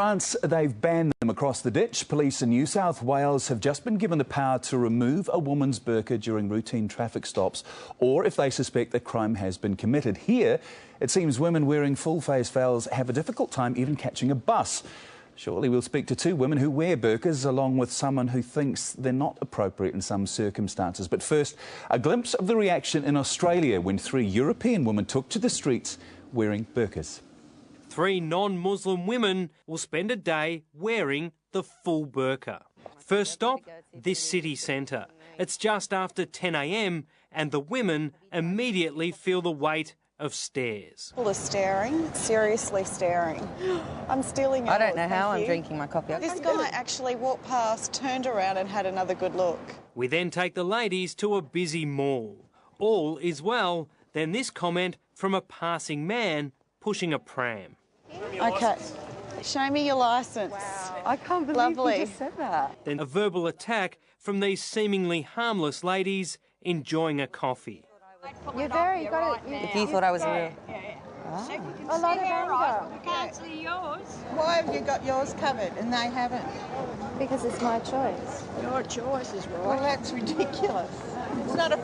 France, they've banned them across the ditch. Police in New South Wales have just been given the power to remove a woman's burqa during routine traffic stops or if they suspect that crime has been committed. Here, it seems women wearing full-face veils have a difficult time even catching a bus. Surely we'll speak to two women who wear burqas along with someone who thinks they're not appropriate in some circumstances. But first, a glimpse of the reaction in Australia when three European women took to the streets wearing burqas. Three non-Muslim women will spend a day wearing the full burqa. First stop, this city centre. It's just after 10 a.m. and the women immediately feel the weight of stares. People are staring, seriously staring. I'm stealing yours. I don't know how I'm drinking my coffee. This guy actually walked past, turned around and had another good look. We then take the ladies to a busy mall. All is well, then this comment from a passing man pushing a pram. Okay, show me your licence. Wow. I can't believe Lovely. you just said that. Then a verbal attack from these seemingly harmless ladies enjoying a coffee. You're very got it. If you thought I was real. A lot of anger. We can't see yours. Why have you got yours covered and they haven't? Because it's my choice. Your choice is right. Well, that's ridiculous. It's not in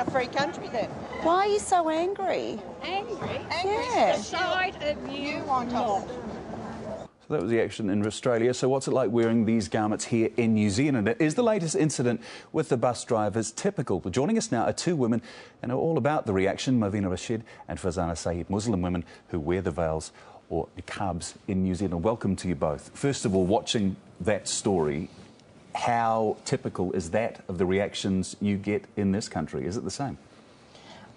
a free country then. Why are you so angry? Angry? Yeah. The sight of you want not. So that was the action in Australia. So what's it like wearing these garments here in New Zealand? Is the latest incident with the bus drivers typical? Well, joining us now are two women who know all about the reaction, Movina Rashid and Fazana Saeed, Muslim women who wear the veils or niqabs in New Zealand. Welcome to you both. First of all, watching that story, how typical is that of the reactions you get in this country? Is it the same?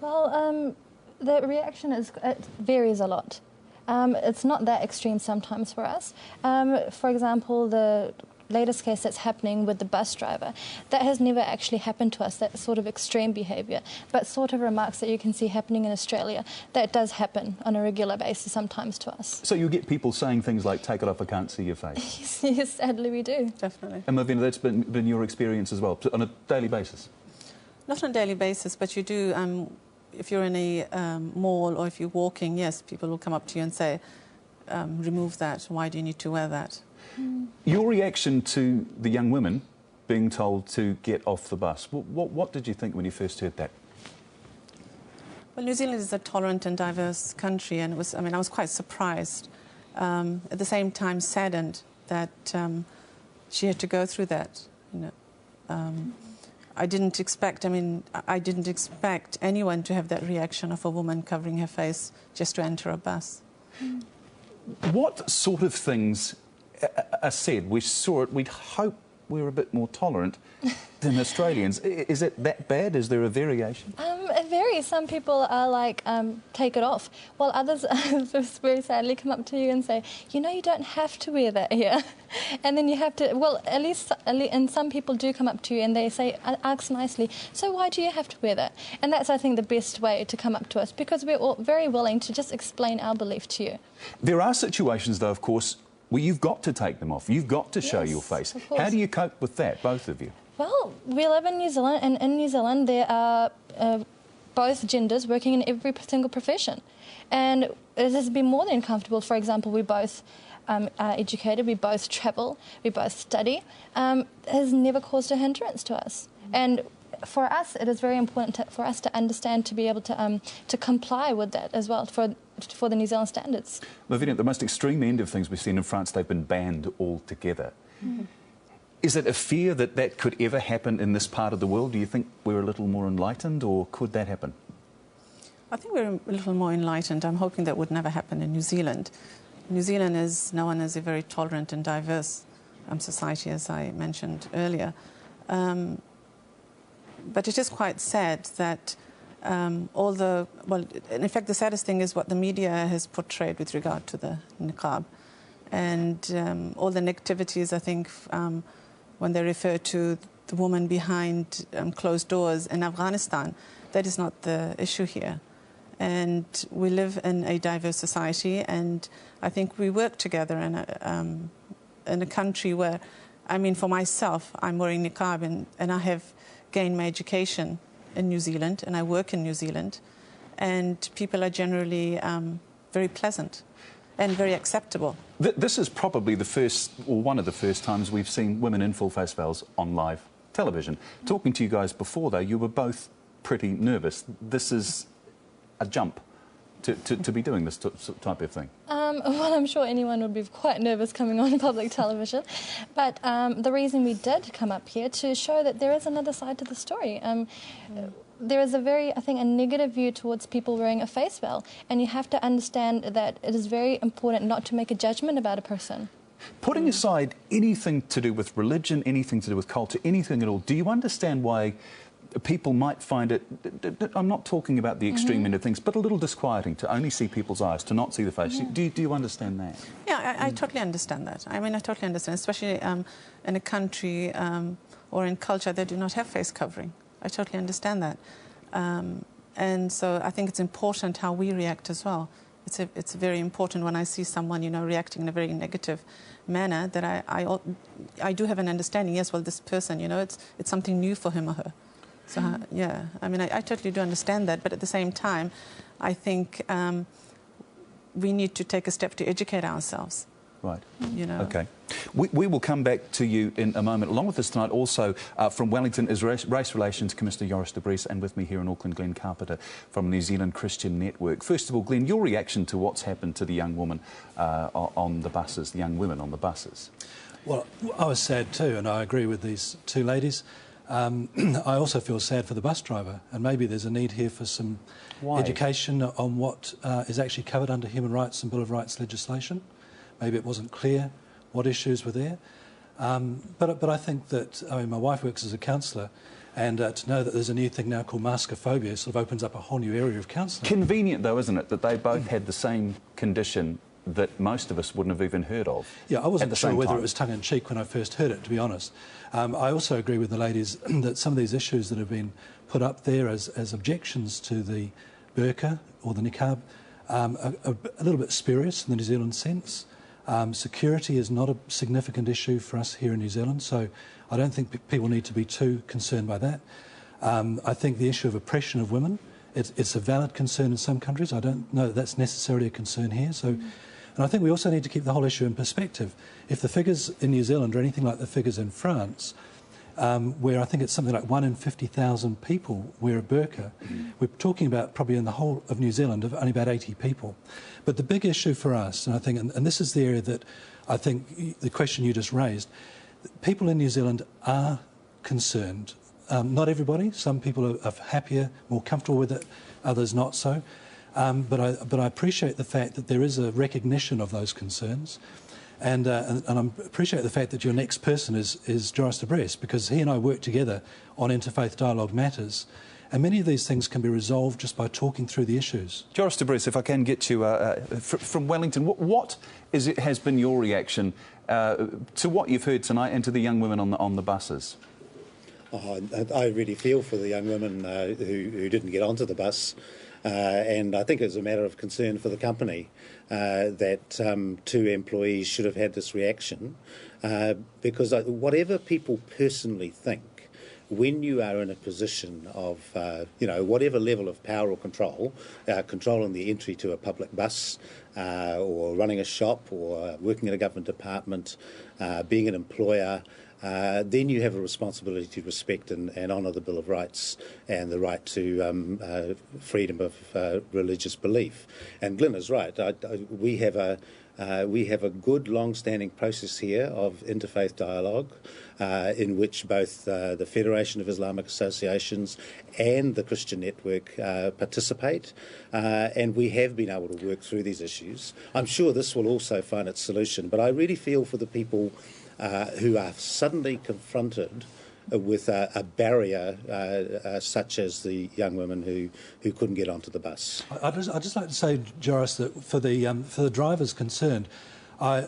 Well, the reaction it varies a lot. It's not that extreme sometimes for us. For example, the latest case that's happening with the bus driver, that has never actually happened to us, that sort of extreme behaviour, but sort of remarks that you can see happening in Australia, that does happen on a regular basis sometimes to us. So you get people saying things like, take it off, I can't see your face? Yes, sadly we do. Definitely. And Movina, that's been your experience as well, on a daily basis? Not on a daily basis, but you do, if you're in a mall or if you're walking, yes, people will come up to you and say, remove that, why do you need to wear that? Your reaction to the young women being told to get off the bus, what did you think when you first heard that? Well, New Zealand is a tolerant and diverse country, and I was quite surprised, at the same time saddened that she had to go through that. You know, I didn't expect anyone to have that reaction of a woman covering her face just to enter a bus. What sort of things are said? We saw it, we'd hope we're a bit more tolerant than Australians. Is it that bad? Is there a variation? It varies. Some people are like, take it off, while others very sadly come up to you and say, you know, you don't have to wear that here. And then you have to, well, at least, and some people do come up to you and they say, ask nicely, so why do you have to wear that? And that's, I think, the best way to come up to us, because we're all very willing to just explain our belief to you. There are situations, though, of course, where you've got to take them off. You've got to show your face. How do you cope with that, both of you? Well, we live in New Zealand, and in New Zealand there are both genders working in every single profession. And it has been more than comfortable. For example, we both are educated, we both travel, we both study. It has never caused a hindrance to us. And for us, it is very important for us to understand, to be able to comply with that as well, for the New Zealand standards. Movina, at the most extreme end of things we've seen in France, they've been banned altogether. Is it a fear that that could ever happen in this part of the world? Do you think we're a little more enlightened, or could that happen? I think we're a little more enlightened. I'm hoping that would never happen in New Zealand. New Zealand is known as a very tolerant and diverse society, as I mentioned earlier. But it is quite sad that in fact, the saddest thing is what the media has portrayed with regard to the niqab. And all the negativities, I think, when they refer to the woman behind closed doors in Afghanistan, that is not the issue here. And we live in a diverse society, and I think we work together in a country where, for myself, I'm wearing niqab, and I have gained my education in New Zealand, and I work in New Zealand, and people are generally very pleasant. and very acceptable. This is probably the first, or one of the first times we've seen women in full face veils on live television. Talking to you guys before, though, you were both pretty nervous. This is a jump to be doing this type of thing. Well, I'm sure anyone would be quite nervous coming on public television. But the reason we did come up here to show that there is another side to the story. There is I think, a negative view towards people wearing a face veil. And you have to understand that it is very important not to make a judgment about a person. Putting aside anything to do with religion, anything to do with culture, anything at all, do you understand why people might find it, I'm not talking about the extreme end of things, but a little disquieting to only see people's eyes, to not see the face? Do you understand that? Yeah, I totally understand that. I mean, I totally understand, especially in a country or in culture that do not have face covering. I totally understand that. And so I think it's important how we react as well. It's very important when I see someone, you know, reacting in a very negative manner, that I do have an understanding, yes, well, this person, you know, it's something new for him or her. So, yeah, I mean, I totally do understand that, but at the same time, I think we need to take a step to educate ourselves. Right. You know. Okay. We will come back to you in a moment. Along with us tonight, also from Wellington, is Race Relations Commissioner Joris de Vries, and with me here in Auckland, Glenn Carpenter from New Zealand Christian Network. First of all, Glenn, your reaction to what's happened to the young woman on the buses, the young women on the buses? Well, I was sad too, and I agree with these two ladies. I also feel sad for the bus driver, and maybe there's a need here for some education on what is actually covered under human rights and Bill of Rights legislation. Maybe it wasn't clear what issues were there. But I think that, I mean, my wife works as a counsellor, and to know that there's a new thing now called maskophobia sort of opens up a whole new area of counselling. Convenient, though, isn't it, that they both had the same condition that most of us wouldn't have even heard of? Yeah, I wasn't sure whether it was tongue-in-cheek when I first heard it, to be honest. I also agree with the ladies that some of these issues that have been put up there as objections to the burqa or the niqab are a little bit spurious in the New Zealand sense. Security is not a significant issue for us here in New Zealand, so I don't think people need to be too concerned by that. I think the issue of oppression of women, it's a valid concern in some countries. I don't know that that's necessarily a concern here. So. And I think we also need to keep the whole issue in perspective. If the figures in New Zealand are anything like the figures in France, where I think it's something like 1 in 50,000 people wear a burqa, we're talking about probably in the whole of New Zealand of only about 80 people. But the big issue for us, and I think, and this is the area that I think the question you just raised, people in New Zealand are concerned. Not everybody. Some people are happier, more comfortable with it, others not so. But I appreciate the fact that there is a recognition of those concerns, and I appreciate the fact that your next person is Joris de Vries, because he and I work together on interfaith dialogue matters, and many of these things can be resolved just by talking through the issues. Joris de Vries, if I can get you from Wellington, what has been your reaction to what you've heard tonight and to the young women on the buses? Oh, I really feel for the young women who didn't get onto the bus. And I think it's a matter of concern for the company that 2 employees should have had this reaction, because whatever people personally think, when you are in a position of, you know, whatever level of power or control, controlling the entry to a public bus or running a shop or working in a government department, being an employer, then you have a responsibility to respect and honour the Bill of Rights and the right to freedom of religious belief. And Glenn is right. We have a good, long-standing process here of interfaith dialogue, in which both the Federation of Islamic Associations and the Christian Network participate, and we have been able to work through these issues. I'm sure this will also find its solution, but I really feel for the people who are suddenly confronted with a barrier such as the young women who couldn't get onto the bus. I'd just like to say, Joris, that for the drivers concerned, I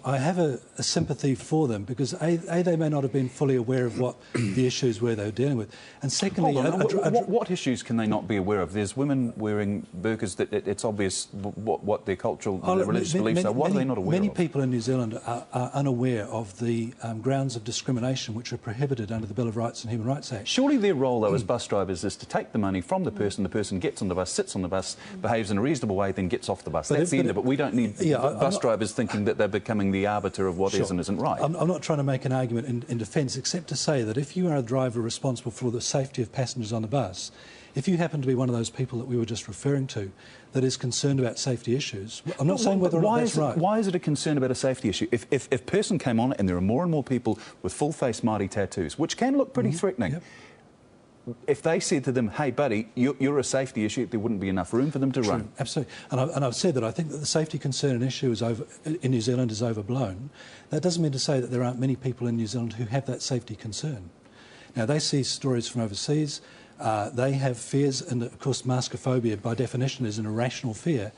have a sympathy for them because A, they may not have been fully aware of what the issues were they were dealing with, and secondly... What issues can they not be aware of? There's women wearing burqas that it's obvious what their cultural and religious beliefs are. What are they not aware of? Many people in New Zealand are unaware of the grounds of discrimination which are prohibited under the Bill of Rights and Human Rights Act. Surely their role, though, as bus drivers is to take the money from the person gets on the bus, sits on the bus, behaves in a reasonable way, then gets off the bus. That's the end of it. We don't need bus drivers thinking that they're becoming the arbiter of what is and isn't right. I'm not trying to make an argument in defence, except to say that if you are a driver responsible for the safety of passengers on the bus, if you happen to be one of those people that we were just referring to that is concerned about safety issues, I'm not saying whether or not that's right. Why is it a concern about a safety issue? If a person came on and there are more and more people with full-face Māori tattoos, which can look pretty threatening, yep. If they said to them, hey, buddy, you're a safety issue, there wouldn't be enough room for them to run. Absolutely. And I've said that I think that the safety concern and issue in New Zealand is overblown. That doesn't mean to say that there aren't many people in New Zealand who have that safety concern. Now, they see stories from overseas, they have fears, and of course maskophobia by definition is an irrational fear.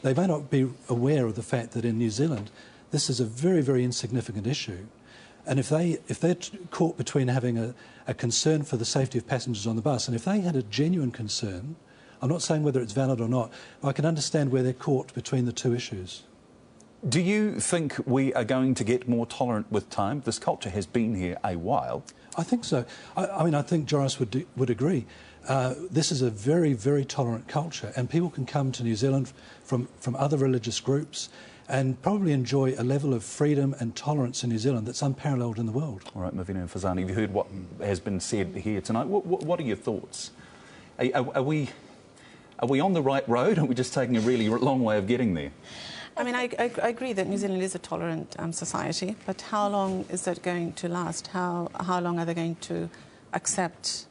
They may not be aware of the fact that in New Zealand this is a very, very insignificant issue. And if they're caught between having a concern for the safety of passengers on the bus, and if they had a genuine concern, I'm not saying whether it's valid or not, I can understand where they're caught between the two issues. Do you think we are going to get more tolerant with time? This culture has been here a while. I think so. I mean, I think Joris would agree. This is a very, very tolerant culture, and people can come to New Zealand from other religious groups and probably enjoy a level of freedom and tolerance in New Zealand that's unparalleled in the world. All right, Mavina and Fazani, you've heard what has been said here tonight. What are your thoughts? Are we on the right road, or are we just taking a really long way of getting there? I mean, I agree that New Zealand is a tolerant society, but how long is that going to last? How long are they going to accept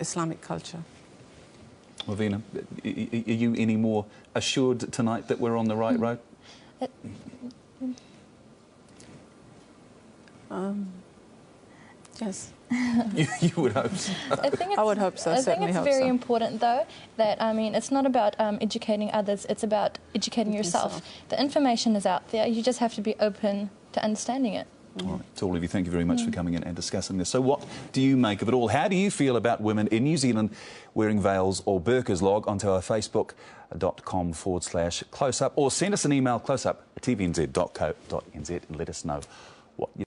Islamic culture? Mavina, are you any more assured tonight that we're on the right road? Yes. You would hope so. I would hope so. I think it's very important, though, that, I mean, it's not about educating others, it's about educating yourself. The information is out there, you just have to be open to understanding it. All right. To all of you, thank you very much for coming in and discussing this. So what do you make of it all? How do you feel about women in New Zealand wearing veils or burqas? Log onto our facebook.com/closeup or send us an email, closeup@tvnz.co.nz, and let us know what you